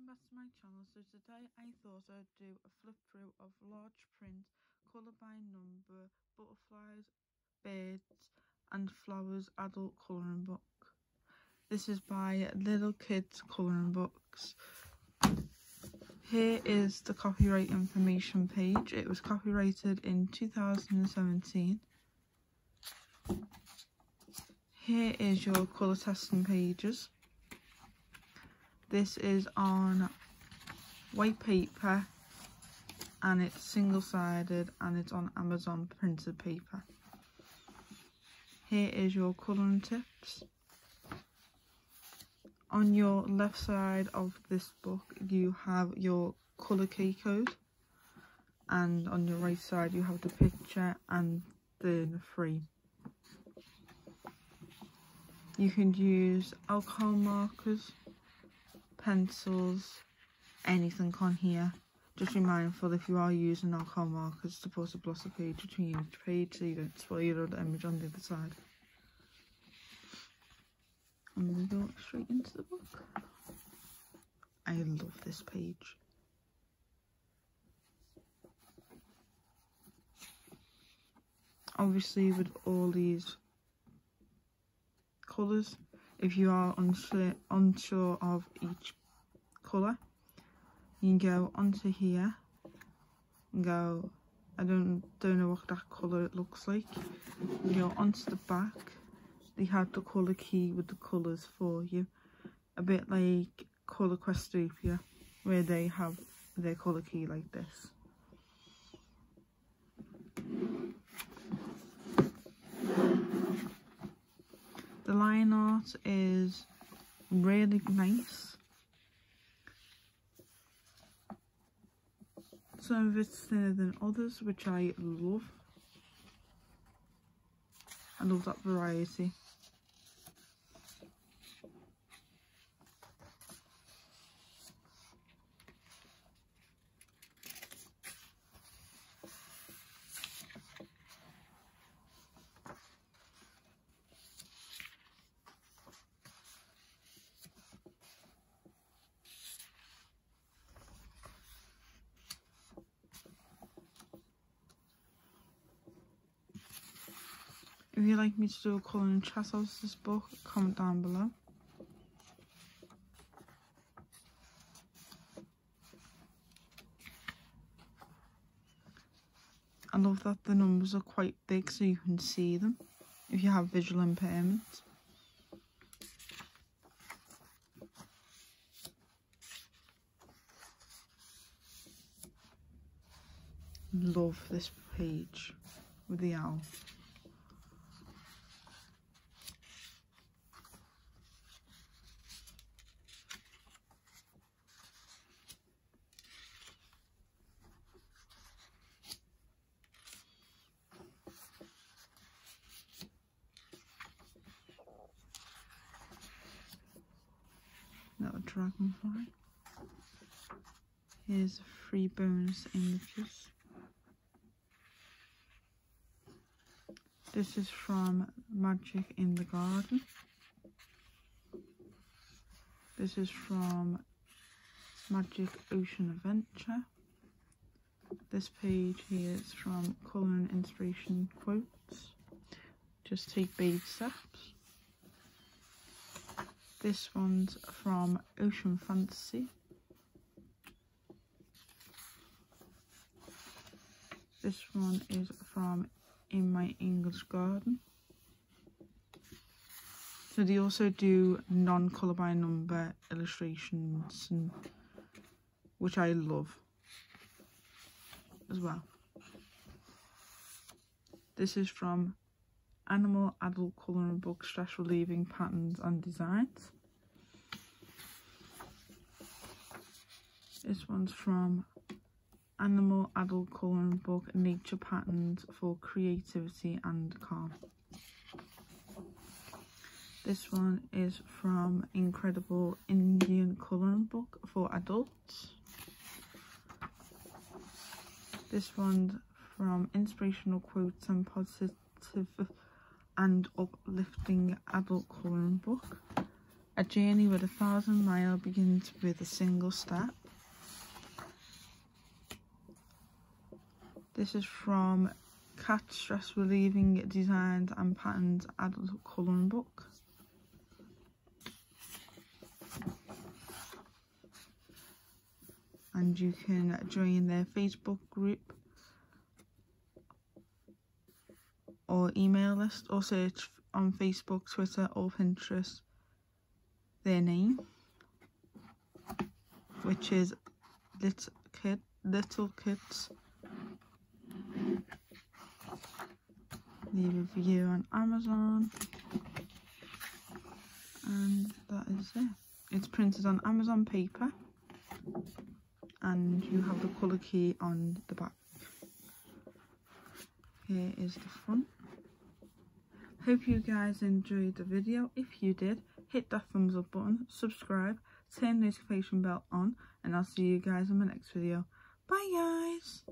Welcome back to my channel. So today I thought I'd do a flip through of large print, colour by number, butterflies, birds and flowers adult colouring book. This is by Little Kids Colouring Books. Here is the copyright information page. It was copyrighted in 2017. Here is your colour testing pages. This is on white paper and it's single-sided and it's on Amazon printed paper. Here is your colouring tips. On your left side of this book you have your colour key code, and on your right side you have the picture and the frame. You can use alcohol markers, pencils, anything on here. Just be mindful if you are using alcohol markers to put a glossy page between each page so you don't spoil your other image on the other side. I'm going to go straight into the book. I love this page. Obviously with all these colours, if you are unsure of each colour, you can go onto here and go, I don't know what that colour it looks like. You go onto the back, they have the colour key with the colours for you, a bit like Colour Questopia, where they have their colour key like this. The line art is really nice. Some of it's thinner than others, which I love. I love that variety. If you'd like me to do a colouring chat out of this book, comment down below. I love that the numbers are quite big so you can see them if you have visual impairment. Love this page with the owl. Little dragonfly. Here's a free bonus images. This is from Magic in the Garden. This is from Magic Ocean Adventure. This page here is from Colouring Inspiration Quotes. Just take baby steps. This one's from Ocean Fantasy. This one is from In My English Garden. So they also do non-colour by number illustrations, which I love as well. This is from Animal Adult Colouring Book, Stress Relieving Patterns and Designs. This one's from Animal Adult Colouring Book, Nature Patterns for Creativity and Calm. This one is from Incredible Indian Colouring Book for Adults. This one's from Inspirational Quotes and Positive and Uplifting Adult Colouring Book. A journey with 1,000 miles begins with a single step. This is from Cat Stress Relieving Designs and Patterns Adult Colouring Book. And you can join their Facebook group or email list, or search on Facebook, Twitter or Pinterest their name, which is Little Kids. Leave a review on Amazon, and that is it. It's printed on Amazon paper, and you have the colour key on the back. Here is the front. Hope you guys enjoyed the video. If you did, hit that thumbs up button, subscribe, turn the notification bell on, and I'll see you guys in my next video. Bye guys!